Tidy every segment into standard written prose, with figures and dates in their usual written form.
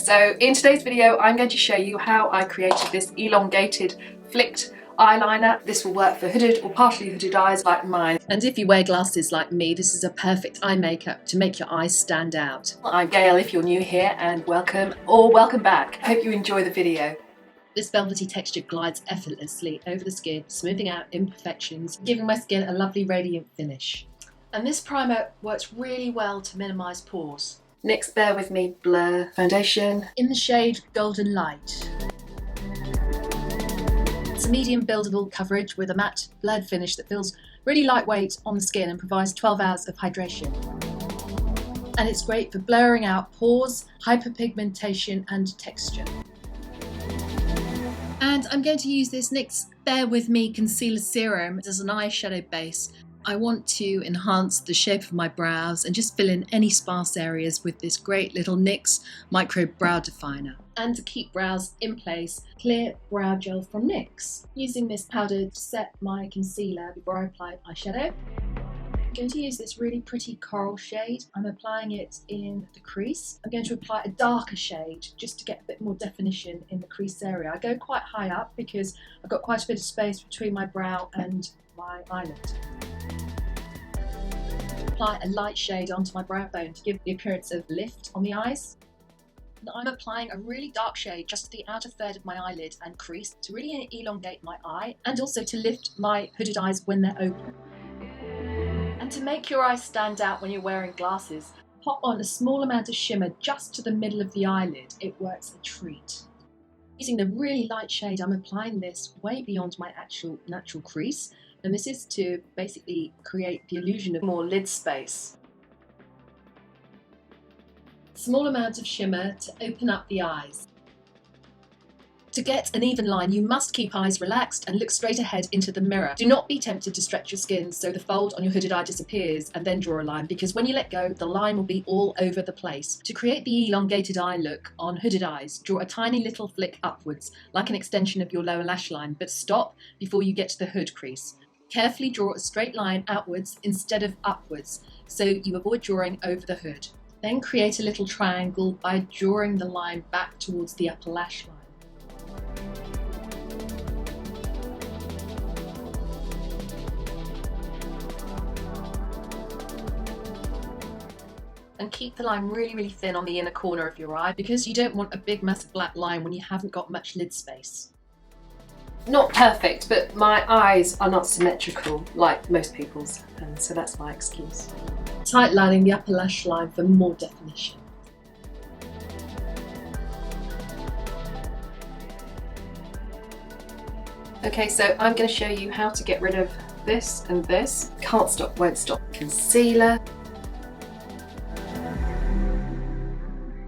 So in today's video, I'm going to show you how I created this elongated flicked eyeliner. This will work for hooded or partially hooded eyes like mine. And if you wear glasses like me, this is a perfect eye makeup to make your eyes stand out. I'm Gail if you're new here, and welcome or welcome back. I hope you enjoy the video. This velvety texture glides effortlessly over the skin, smoothing out imperfections, giving my skin a lovely radiant finish. And this primer works really well to minimise pores. NYX Bear With Me Blur Foundation in the shade Golden Light. It's a medium buildable coverage with a matte blurred finish that feels really lightweight on the skin and provides 12 hours of hydration. And it's great for blurring out pores, hyperpigmentation and texture. And I'm going to use this NYX Bear With Me Concealer Serum as an eyeshadow base. I want to enhance the shape of my brows and just fill in any sparse areas with this great little NYX Micro Brow Definer. And to keep brows in place, clear brow gel from NYX. Using this powder to set my concealer before I apply eyeshadow. I'm going to use this really pretty coral shade. I'm applying it in the crease. I'm going to apply a darker shade just to get a bit more definition in the crease area. I go quite high up because I've got quite a bit of space between my brow and my eyelid. Apply a light shade onto my brow bone to give the appearance of lift on the eyes. And I'm applying a really dark shade just to the outer third of my eyelid and crease to really elongate my eye and also to lift my hooded eyes when they're open. And to make your eyes stand out when you're wearing glasses, pop on a small amount of shimmer just to the middle of the eyelid. It works a treat. Using the really light shade, I'm applying this way beyond my actual natural crease, and this is to basically create the illusion of more lid space. Small amount of shimmer to open up the eyes. To get an even line, you must keep eyes relaxed and look straight ahead into the mirror. Do not be tempted to stretch your skin so the fold on your hooded eye disappears and then draw a line, because when you let go, the line will be all over the place. To create the elongated eye look on hooded eyes, draw a tiny little flick upwards, like an extension of your lower lash line, but stop before you get to the hood crease. Carefully draw a straight line outwards instead of upwards, so you avoid drawing over the hood. Then create a little triangle by drawing the line back towards the upper lash line. And keep the line really thin on the inner corner of your eye, because you don't want a big massive black line when you haven't got much lid space. Not perfect, but my eyes are not symmetrical like most people's, and so that's my excuse. Tight lining the upper lash line for more definition. Okay, so I'm going to show you how to get rid of this and this. Can't stop, won't stop concealer.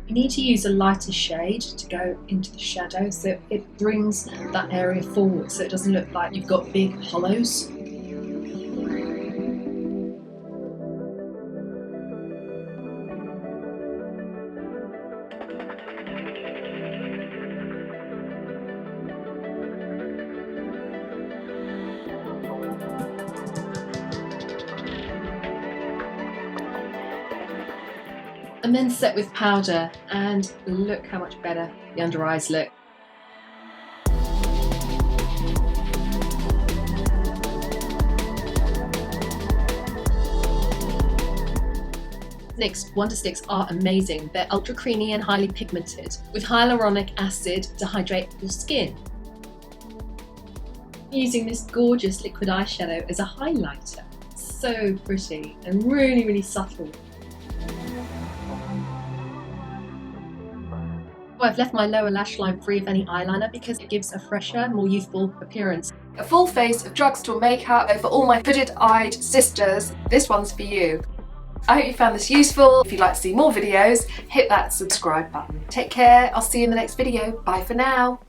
You need to use a lighter shade to go into the shadow so it brings that area forward so it doesn't look like you've got big hollows. And then set with powder, and look how much better the under eyes look. NYX Wonder Sticks are amazing. They're ultra creamy and highly pigmented with hyaluronic acid to hydrate your skin. Using this gorgeous liquid eyeshadow as a highlighter. So pretty and really subtle. I've left my lower lash line free of any eyeliner because it gives a fresher, more youthful appearance. A full face of drugstore makeup for all my hooded-eyed sisters. This one's for you. I hope you found this useful. If you'd like to see more videos, hit that subscribe button. Take care, I'll see you in the next video. Bye for now.